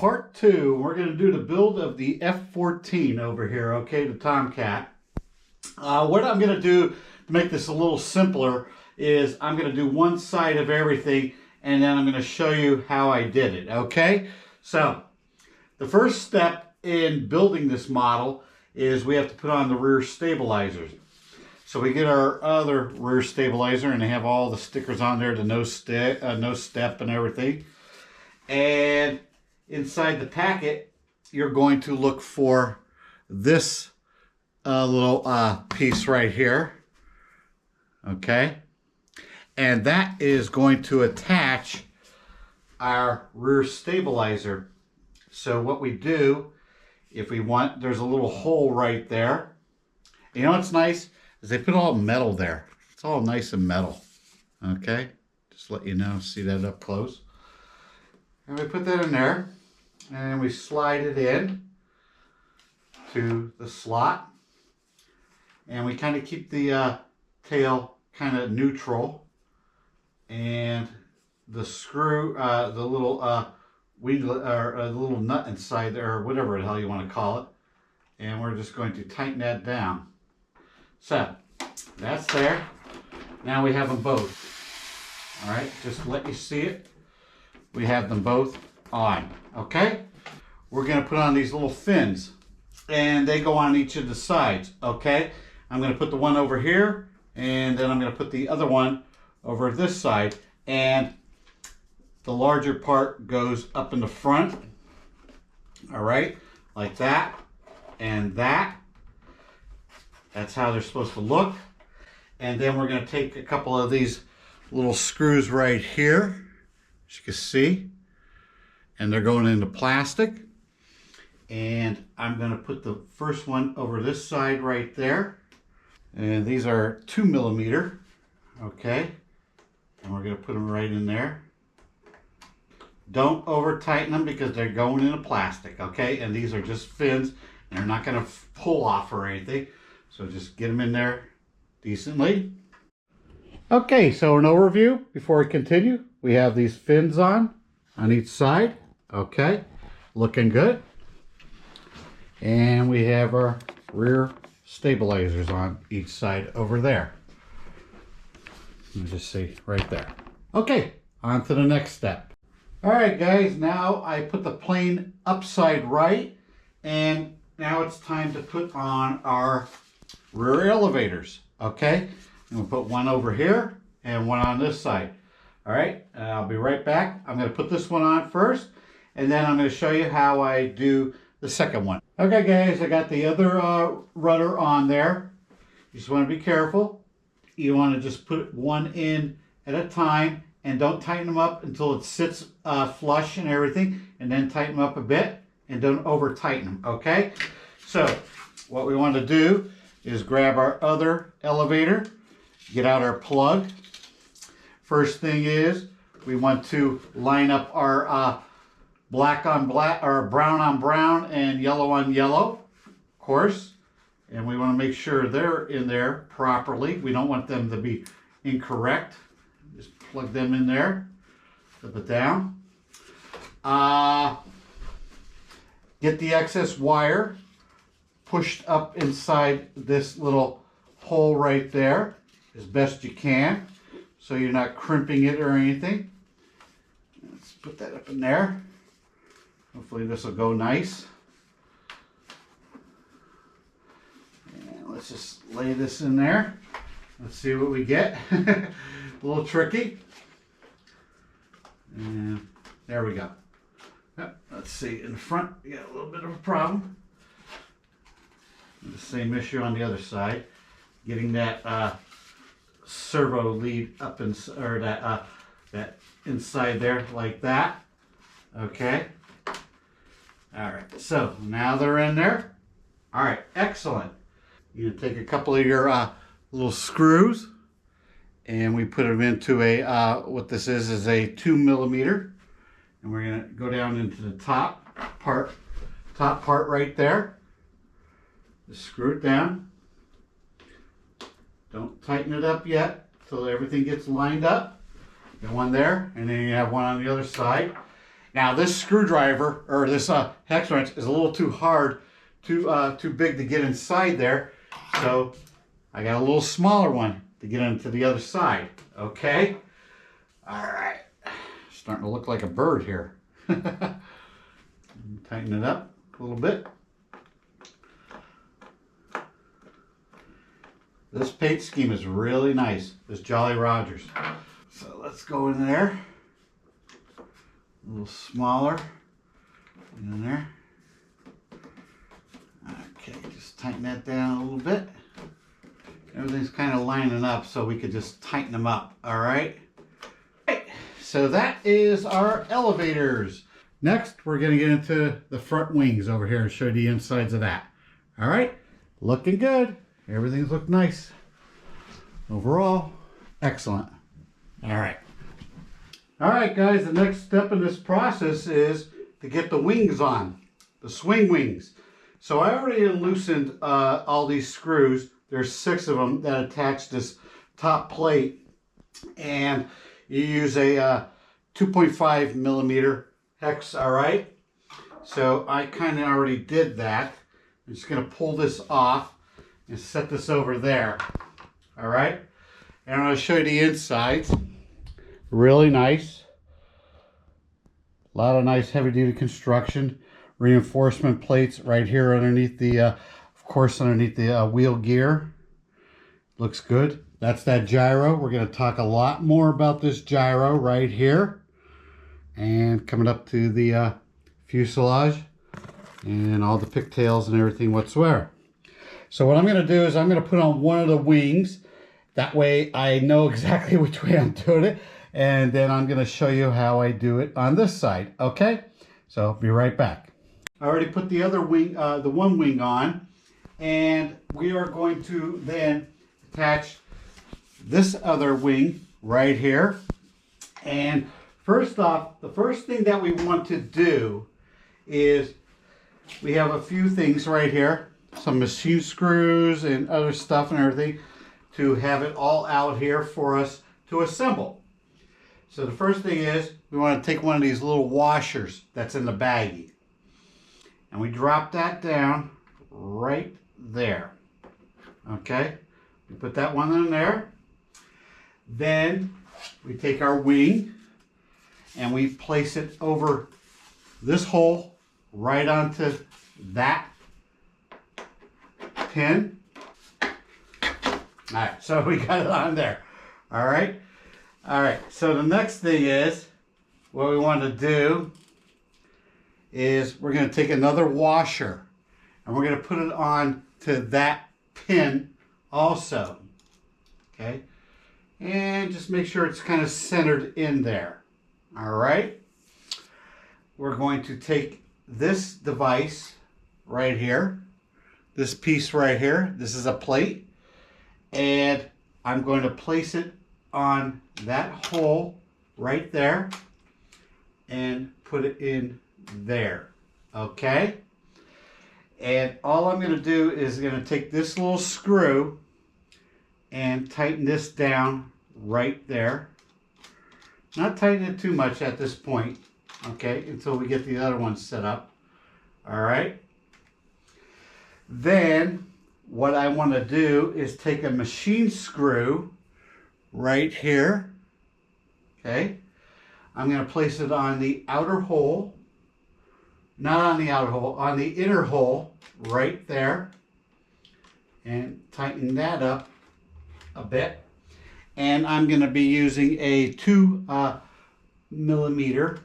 part 2. We're going to do the build of the F14 over here, okay, the Tomcat. What I'm going to do to make this a little simpler is I'm going to do one side of everything, and then I'm going to show you how I did it, okay? So, the first step in building this model is we have to put on the rear stabilizers. So we get our other rear stabilizer, and they have all the stickers on there, the no step and everything. And inside the packet, you're going to look for this little piece right here. Okay. And that is going to attach our rear stabilizer. So what we do, if we want, there's a little hole right there. You know what's nice? Is they put all metal there. It's all nice and metal. Okay? Just let you know, see that up close. And we put that in there, and we slide it in to the slot. And we kind of keep the tail kind of neutral. And the screw, the little winglet, or the little nut inside there, or whatever the hell you want to call it. And we're just going to tighten that down. So, that's there. Now we have them both. All right, just to let you see it. We have them both on, okay? We're gonna put on these little fins, and they go on each of the sides, okay? I'm gonna put the one over here, and then I'm gonna put the other one over this side, and the larger part goes up in the front, all right? Like that, and that. That's how they're supposed to look. And then we're going to take a couple of these little screws right here, as you can see. And they're going into plastic. And I'm going to put the first one over this side right there. And these are 2mm. Okay. And we're going to put them right in there. Don't over tighten them because they're going into plastic. Okay. And these are just fins. And they're not going to pull off or anything. So just get them in there decently. Okay, so an overview before we continue. We have these fins on each side. Okay, looking good. And we have our rear stabilizers on each side over there. Let me just see right there. Okay, on to the next step. All right, guys, now I put the plane upside right, and now it's time to put on our rear elevators, okay? I'm gonna put one over here and one on this side. All right, I'll be right back. I'm gonna put this one on first, and then I'm gonna show you how I do the second one. Okay, guys, I got the other rudder on there. You just wanna be careful. You wanna just put one in at a time, and don't tighten them up until it sits flush and everything, and then tighten them up a bit, and don't over tighten them, okay? So, what we want to do is grab our other elevator, get out our plug. First thing is we want to line up our black on black, or brown on brown, and yellow on yellow, of course. And we want to make sure they're in there properly. We don't want them to be incorrect. Just plug them in there, flip it down. Get the excess wire pushed up inside this little hole right there as best you can, so you're not crimping it or anything. Let's put that up in there. Hopefully this will go nice. And let's just lay this in there. Let's see what we get. A little tricky. And there we go. Let's see, in the front we got a little bit of a problem. The same issue on the other side, getting that servo lead up or that inside there like that. Okay. All right. So now they're in there. All right. Excellent. You take a couple of your little screws, and we put them into a what this is a 2mm, and we're gonna go down into the top part right there. Just screw it down. Don't tighten it up yet until everything gets lined up. Got one there, and then you have one on the other side. Now this screwdriver, or this hex wrench, is a little too hard, too big to get inside there. So I got a little smaller one to get into the other side. Okay. All right. Starting to look like a bird here. Tighten it up a little bit. This paint scheme is really nice. This Jolly Rogers. So let's go in there. A little smaller. In there. Okay, just tighten that down a little bit. Everything's kind of lining up, so we could just tighten them up. All right. So that is our elevators. Next, we're going to get into the front wings over here and show you the insides of that. All right, looking good. Everything's looked nice. Overall, excellent. All right. All right, guys, the next step in this process is to get the wings on, the swing wings. So I already loosened all these screws. There's 6 of them that attach this top plate, and you use a 2.5 millimeter hex, all right? So I kind of already did that. I'm just going to pull this off and set this over there, all right? And I'm going to show you the insides. Really nice. A lot of nice heavy-duty construction. Reinforcement plates right here underneath the, of course, underneath the wheel gear. Looks good. That's that gyro. We're going to talk a lot more about this gyro right here. And coming up to the fuselage and all the pigtails and everything whatsoever. So what I'm going to do is I'm going to put on one of the wings. That way I know exactly which way I'm doing it. And then I'm going to show you how I do it on this side. Okay? So I'll be right back. I already put the other wing, the one wing on. And we are going to then attach this other wing right here. And first off, the first thing that we want to do is we have a few things right here, some machine screws and other stuff and everything to have it all out here for us to assemble. So the first thing is we want to take one of these little washers that's in the baggie, and we drop that down right there. Okay, we put that one in there. Then we take our wing and we place it over this hole right onto that pin. All right, so we got it on there. All right. All right, so the next thing is, what we want to do is we're going to take another washer and we're going to put it on to that pin also. Okay. And just make sure it's kind of centered in there. All right. We're going to take this device right here, this piece right here. This is a plate. And I'm going to place it on that hole right there and put it in there. Okay. And all I'm going to do is going to take this little screw and tighten this down right there. Not tighten it too much at this point, okay, until we get the other one set up. All right. Then what I want to do is take a machine screw right here. Okay. I'm going to place it on the outer hole. Not on the outer hole, on the inner hole right there. And tighten that up a bit. And I'm going to be using a 2 millimeter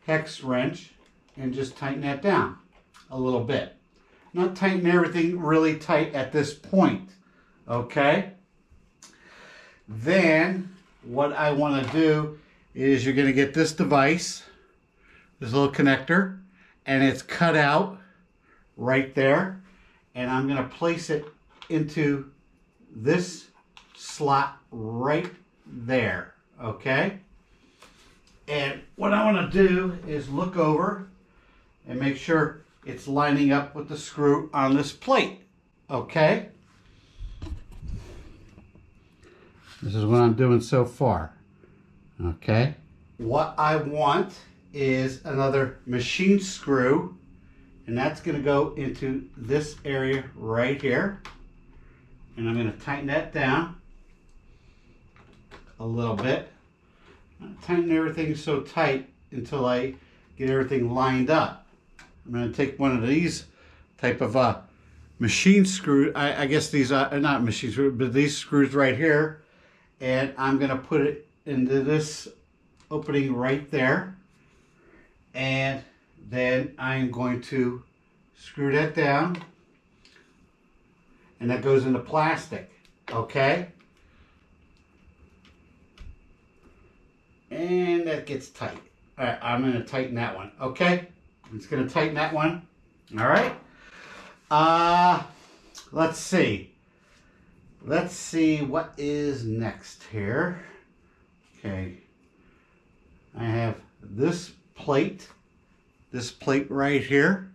hex wrench and just tighten that down a little bit. Not tighten everything really tight at this point. Okay. Then what I want to do is you're going to get this device, this little connector, and it's cut out right there. And I'm going to place it into this slot right there. Okay. And what I want to do is look over and make sure it's lining up with the screw on this plate. Okay. This is what I'm doing so far. Okay. What I want is another machine screw, and that's going to go into this area right here. And I'm going to tighten that down a little bit. Tighten everything so tight until I get everything lined up. I'm going to take one of these type of machine screw. I guess these are not machine screws, but these screws right here, and I'm going to put it into this opening right there, and then I'm going to screw that down, and that goes into plastic. Okay, and that gets tight. All right, I'm going to tighten that one. Okay, I'm just going to tighten that one. All right. Let's see. Let's see what is next here. Okay. I have this plate right here,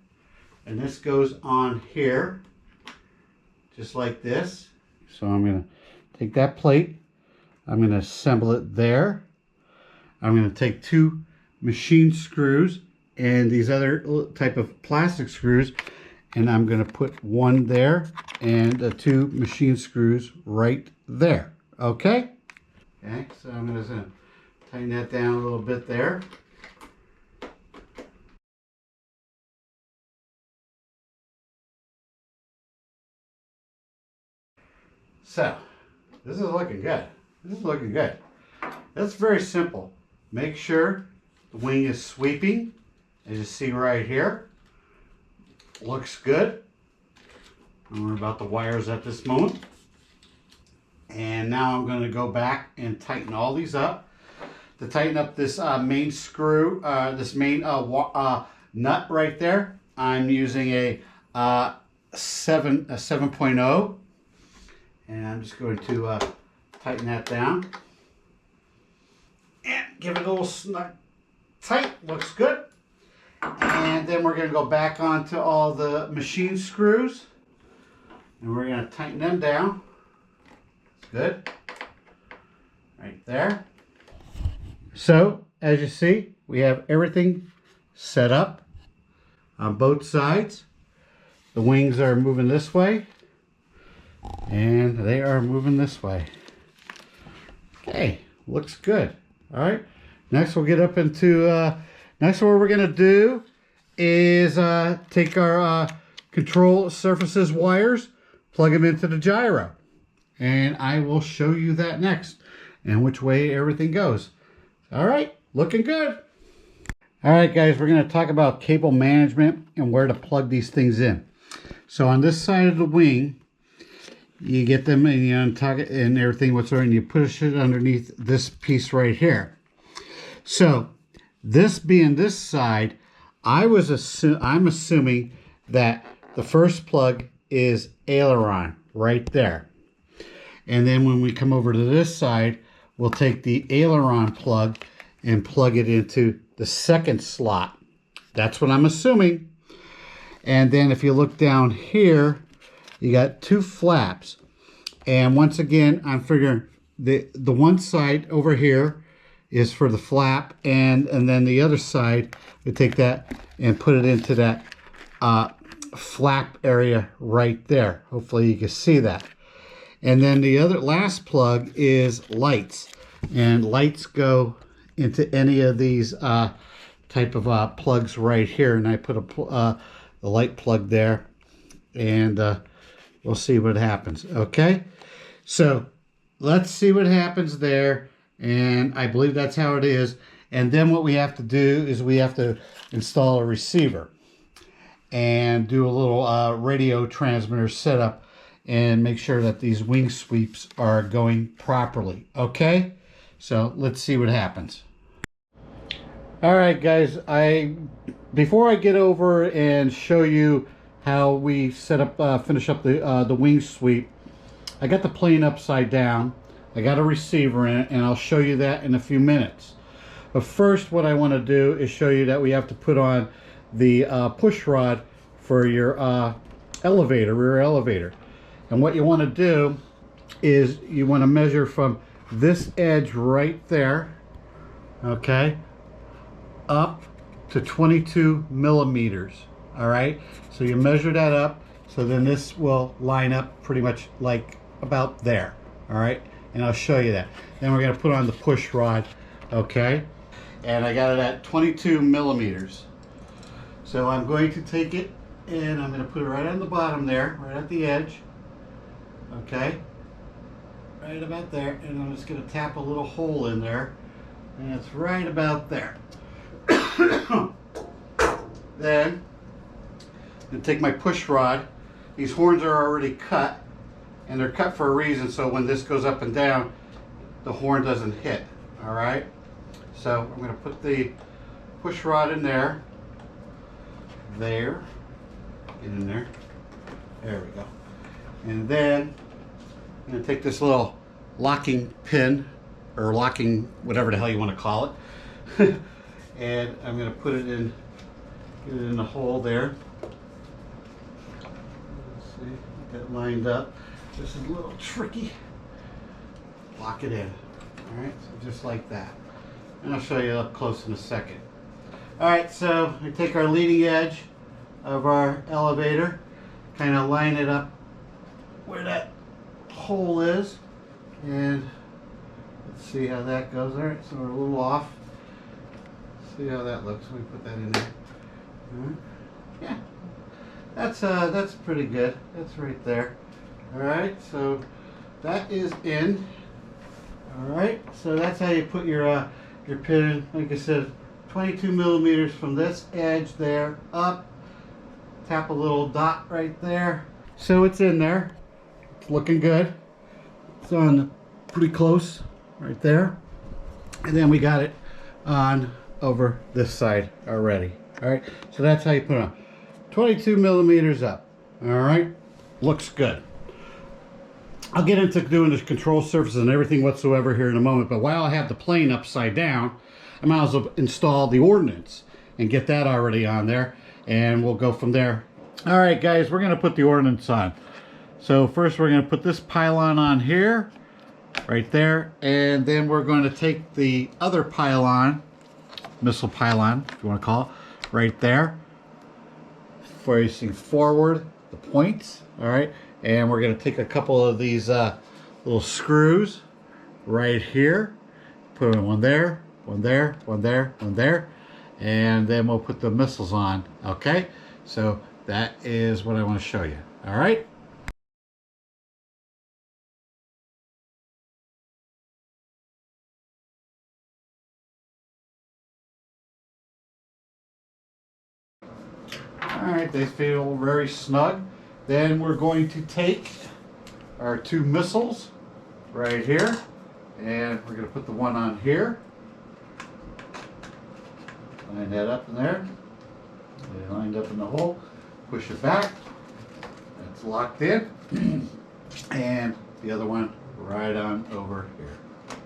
and this goes on here, just like this. So I'm going to take that plate, I'm going to assemble it there. I'm going to take two machine screws and these other type of plastic screws, and I'm going to put one there and the two machine screws right there. Okay? Okay, so I'm going to tighten that down a little bit there. So, this is looking good. This is looking good. That's very simple. Make sure the wing is sweeping, as you see right here. Looks good. Don't worry about the wires at this moment. And now I'm going to go back and tighten all these up. To tighten up this main screw, this main nut right there, I'm using a 7.0, and I'm just going to tighten that down and give it a little snug tight. Looks good. And then we're going to go back onto all the machine screws, and we're going to tighten them down. Good. Right there. So, as you see, we have everything set up on both sides. The wings are moving this way, and they are moving this way. Okay, looks good. All right, next we'll get up into, next what we're going to do is take our control surfaces wires, plug them into the gyro, and I will show you that next and which way everything goes. All right, looking good. All right, guys, we're going to talk about cable management and where to plug these things in. So on this side of the wing, you get them and you untug it and everything what's there, and you push it underneath this piece right here. So this being this side, I'm assuming that the first plug is aileron right there. And then when we come over to this side, we'll take the aileron plug and plug it into the second slot. That's what I'm assuming. And then if you look down here, you got two flaps. And once again, I'm figuring the one side over here is for the flap, and then the other side, we take that and put it into that flap area right there. Hopefully you can see that. And then the last plug is lights, and lights go into any of these type of plugs right here. And I put the light plug there, and we'll see what happens. Okay, so let's see what happens there, and I believe that's how it is. And then what we have to do is we have to install a receiver and do a little radio transmitter setup and make sure that these wing sweeps are going properly. Okay, so let's see what happens. All right, guys, before I get over and show you how we set up, finish up the wing sweep, I got the plane upside down. I got a receiver in it, and I'll show you that in a few minutes. But first, what I want to do is show you that we have to put on the push rod for your elevator, rear elevator. And what you want to do is you want to measure from this edge right there, okay, up to 22 millimeters. All right, so you measure that up, so then this will line up pretty much like about there. All right, and I'll show you that. Then we're going to put on the push rod. Okay, and I got it at 22 millimeters. So I'm going to take it and I'm going to put it right on the bottom there, right at the edge. Okay, right about there, and I'm just going to tap a little hole in there, and it's right about there. Then I'm going to take my push rod. These horns are already cut, and they're cut for a reason, so when this goes up and down, the horn doesn't hit. All right, so I'm going to put the push rod in there. There, get in there. There we go. And then I'm going to take this little locking pin, or locking, whatever the hell you want to call it, and I'm going to put it in, get it in the hole there. Let's see, get it lined up. This is a little tricky. Lock it in. All right, so just like that. And I'll show you up close in a second. All right, so we take our leading edge of our elevator, kind of line it up where that hole is, and let's see how that goes. All right, so we're a little off. See how that looks. We put that in there. Yeah, that's pretty good. That's right there. All right, so that is in. All right, so that's how you put your pin in. Like I said, 22 millimeters from this edge there up. Tap a little dot right there. So it's in there. It's looking good. It's on pretty close right there. And then we got it on over this side already. All right, so that's how you put it on. 22 millimeters up. All right, looks good. I'll get into doing the control surfaces and everything whatsoever here in a moment, but while I have the plane upside down, I might as well install the Ordnance and get that already on there, and we'll go from there. All right, guys, we're going to put the Ordnance on. So first we're going to put this pylon on here, right there, and then we're going to take the other pylon, missile pylon, if you want to call it, right there, facing forward, the points, all right, and we're going to take a couple of these little screws right here, put one there, one there, one there, one there, and then we'll put the missiles on. Okay, so that is what I want to show you. All right. All right, they feel very snug. Then we're going to take our two missiles right here, and we're going to put the one on here. Line that up in there. They lined up in the hole. Push it back. That's locked in. And the other one right on over here.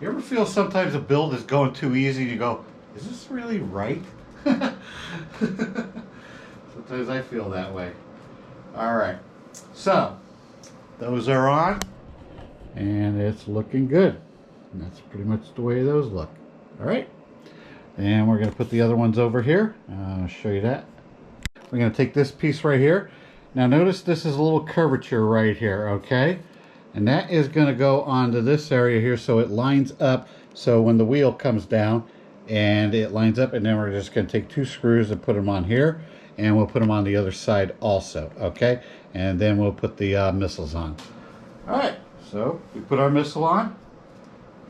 You ever feel sometimes a build is going too easy? You go, is this really right? Sometimes I feel that way. All right, so those are on, and it's looking good. And that's pretty much the way those look. All right, and we're going to put the other ones over here. I'll show you that. We're going to take this piece right here. Now notice this is a little curvature right here, okay? And that is going to go onto this area here, so it lines up, so when the wheel comes down and it lines up, and then we're just going to take two screws and put them on here, and we'll put them on the other side also, okay? And then we'll put the missiles on. All right, so we put our missile on.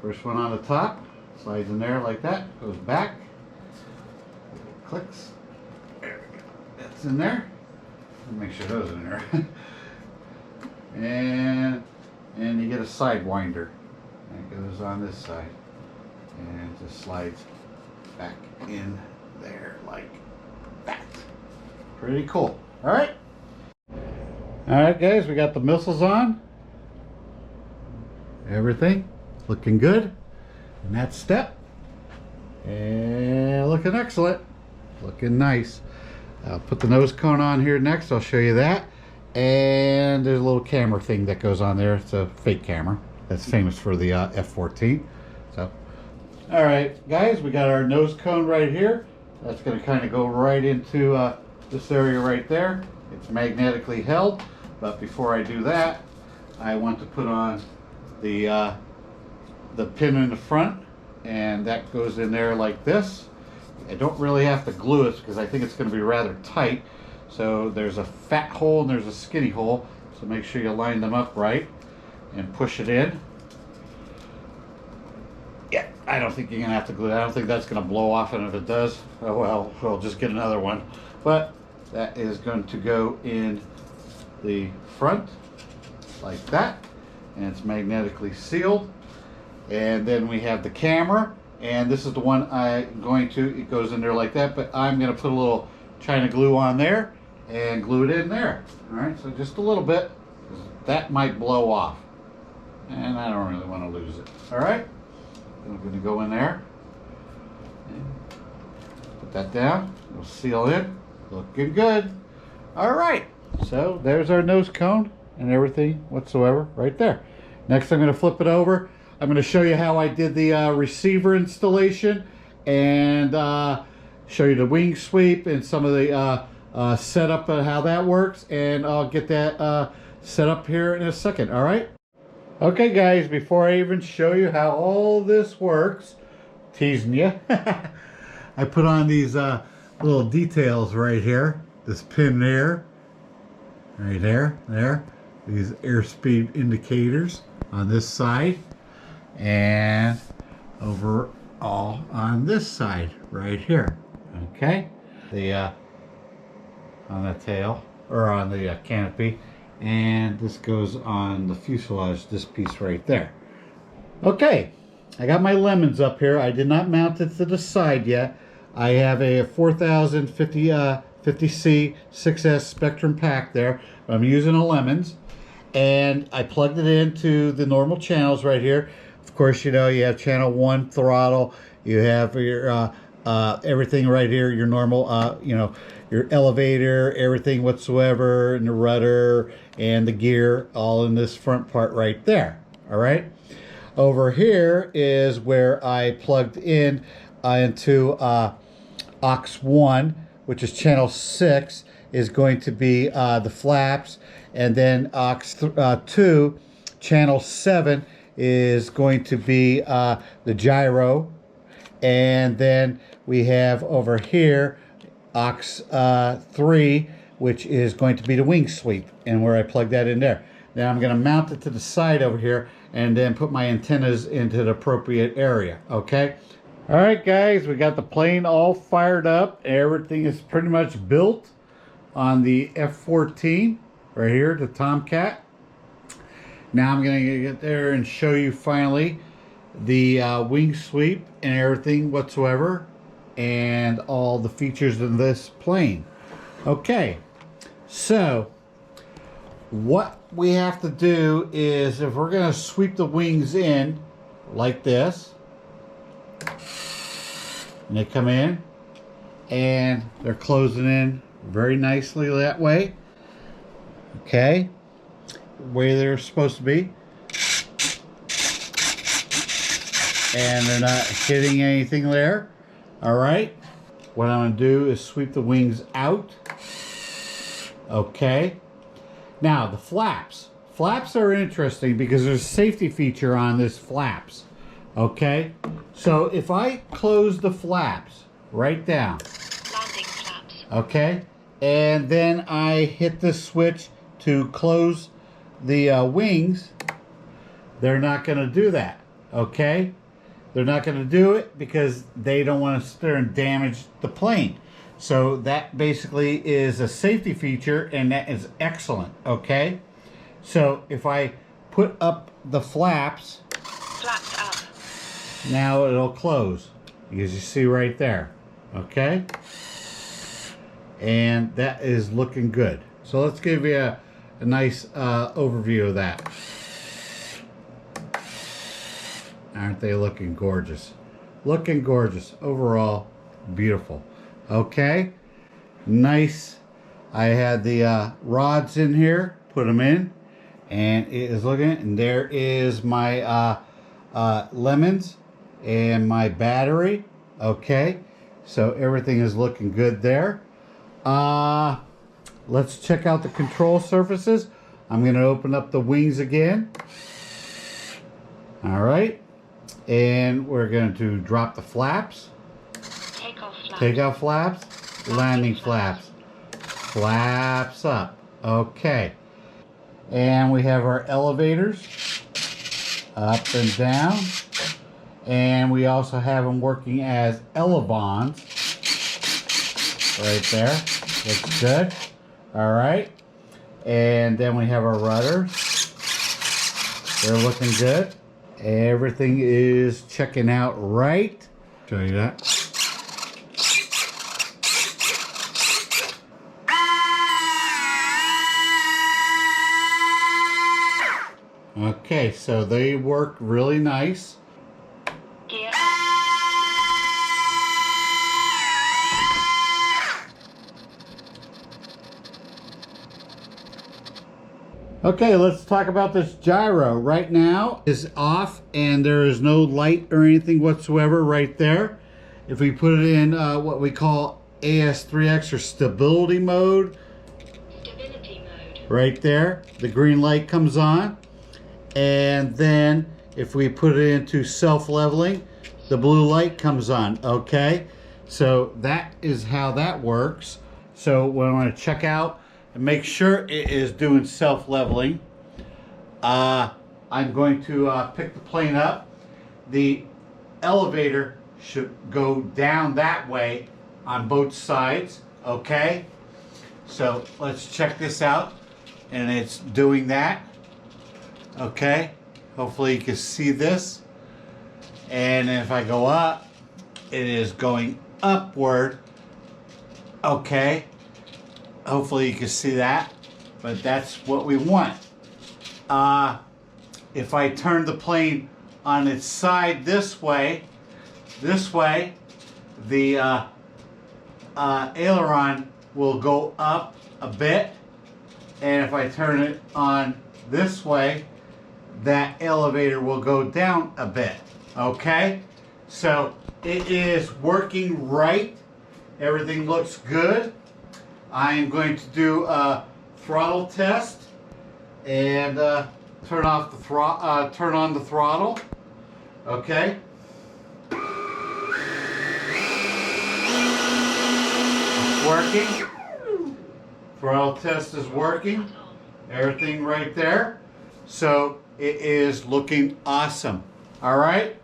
First one on the top, slides in there like that, goes back, clicks, there we go, that's in there. Make sure those are in there. and you get a sidewinder, and it goes on this side, and it just slides back in there like that. Pretty cool. All right, guys, we got the missiles on. Everything looking good in that step, and looking excellent, looking nice. I'll put the nose cone on here next. I'll show you that. And there's a little camera thing that goes on there. It's a fake camera that's famous for the F14. So All right, guys, we got our nose cone right here. That's going to kind of go right into this area right there. It's magnetically held, but before I do that, I want to put on the pin in the front, and that goes in there like this. I don't really have to glue it because I think it's going to be rather tight. So there's a fat hole and there's a skinny hole, so make sure you line them up right and push it in. Yeah, I don't think you're going to have to glue it. I don't think that's going to blow off, and if it does, oh well, we'll just get another one. But that is going to go in the front like that, and it's magnetically sealed. And then we have the camera, and this is the one I'm going to, it goes in there like that, but I'm going to put a little China glue on there and glue it in there. All right, so just a little bit, that might blow off, and I don't really want to lose it. All right, I'm going to go in there and put that down. We'll seal in. Looking good. All right, so there's our nose cone and everything whatsoever right there. Next, I'm going to flip it over. I'm going to show you how I did the receiver installation, and show you the wing sweep and some of the setup and how that works, and I'll get that set up here in a second. All right. Okay, guys, before I even show you how all this works, teasing you, I put on these little details right here. This pin there, right there, these airspeed indicators on this side, and overall on this side right here. Okay, the on the tail, or on the canopy, and this goes on the fuselage, this piece right there. Okay, I got my lemons up here. I did not mount it to the side yet. I have a 4050C 6S Spectrum pack there. I'm using a lemons, and I plugged it into the normal channels right here. Of course, you know, you have channel 1 throttle, you have your everything right here, your normal, you know, your elevator, everything whatsoever, and the rudder and the gear, all in this front part right there. All right. Over here is where I plugged in into aux 1, which is channel 6, is going to be the flaps, and then aux 2, channel 7, is going to be the gyro, and then we have over here aux 3, which is going to be the wing sweep, and where I plug that in there. Now I'm going to mount it to the side over here and then put my antennas into the appropriate area. Okay. All right, guys, we got the plane all fired up. Everything is pretty much built on the F14 right here, the Tomcat. Now I'm going to get there and show you finally the wing sweep and everything whatsoever, and all the features of this plane. Okay, so what we have to do is, if we're going to sweep the wings in like this, and they come in and they're closing in very nicely that way. Okay, way they're supposed to be, and they're not hitting anything there. All right, what I'm going to do is sweep the wings out. Okay, now the flaps are interesting because there's a safety feature on this flaps. Okay, so if I close the flaps right down, landing flaps, okay, and then I hit the switch to close the wings, they're not going to do that. Okay, they're not going to do it because they don't want to sit there and damage the plane. So that basically is a safety feature, and that is excellent. Okay, so if I put up the flaps up, now it'll close, as you see right there. Okay, and that is looking good. So let's give you a nice overview of that. Aren't they looking gorgeous? Looking gorgeous. Overall, beautiful. Okay, nice. I had the rods in here, put them in, and it is looking, and there is my lemons and my battery. Okay, so everything is looking good there. Let's check out the control surfaces. I'm going to open up the wings again. All right, and we're going to drop the flaps. Takeoff flaps. Take out flaps. Landing flaps. Flaps up. Okay. And we have our elevators up and down. And we also have them working as elevons. Right there. Looks good. All right. And then we have our rudders. They're looking good. Everything is checking out right. Show you that. Okay, so they work really nice. Gear Okay, let's talk about this gyro. Right now is off and there is no light or anything whatsoever right there. If we put it in what we call AS3X or stability mode, right there, the green light comes on. And then if we put it into self-leveling, the blue light comes on. Okay, so that is how that works. So what I want to check out and make sure it is doing self-leveling, I'm going to pick the plane up. The elevator should go down that way on both sides. Okay, so let's check this out, and it's doing that. Okay, hopefully you can see this. And if I go up, it is going upward. Okay, hopefully you can see that, but that's what we want. If I turn the plane on its side this way, the aileron will go up a bit, and if I turn it on this way, that elevator will go down a bit. Okay, so it is working right. Everything looks good. I am going to do a throttle test and turn on the throttle. Okay. It's working. Throttle test is working. Everything right there. So it is looking awesome. All right.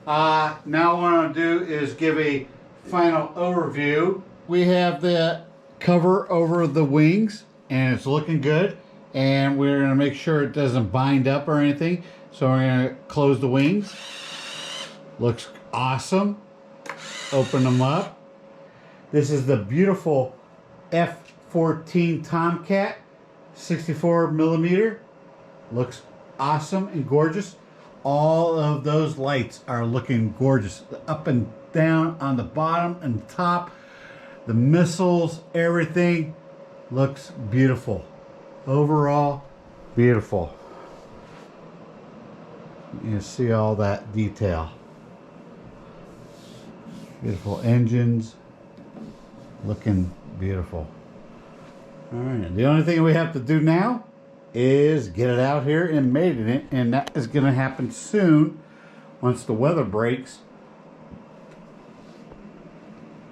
Now what I want to do is give a final overview. We have the cover over the wings and it's looking good. And we're going to make sure it doesn't bind up or anything. So we're going to close the wings. Looks awesome. Open them up. This is the beautiful F14 Tomcat, 64mm. Looks awesome and gorgeous. All of those lights are looking gorgeous. Up and down, on the bottom and top. The missiles, everything looks beautiful. Overall, beautiful. You see all that detail. Beautiful engines. Looking beautiful. All right, the only thing we have to do now is get it out here and mating it, and that is going to happen soon once the weather breaks.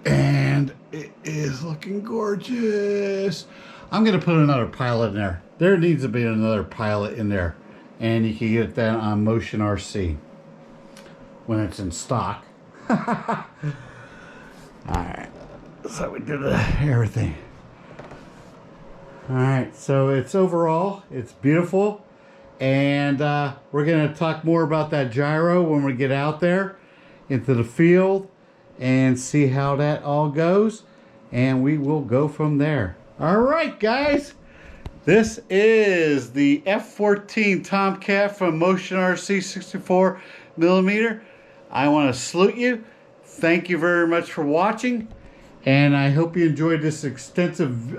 And it is looking gorgeous. I'm going to put another pilot in there. There needs to be another pilot in there, and you can get that on motionrc when it's in stock. All right, so we did everything. All right, so it's overall, it's beautiful. And we're going to talk more about that gyro when we get out there into the field and see how that all goes. And we will go from there. All right, guys. This is the F14 Tomcat from motionrc 64mm. I want to salute you. Thank you very much for watching. And I hope you enjoyed this extensive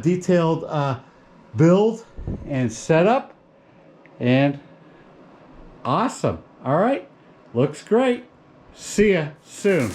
detailed build and setup, and awesome. All right, Looks great. See ya soon.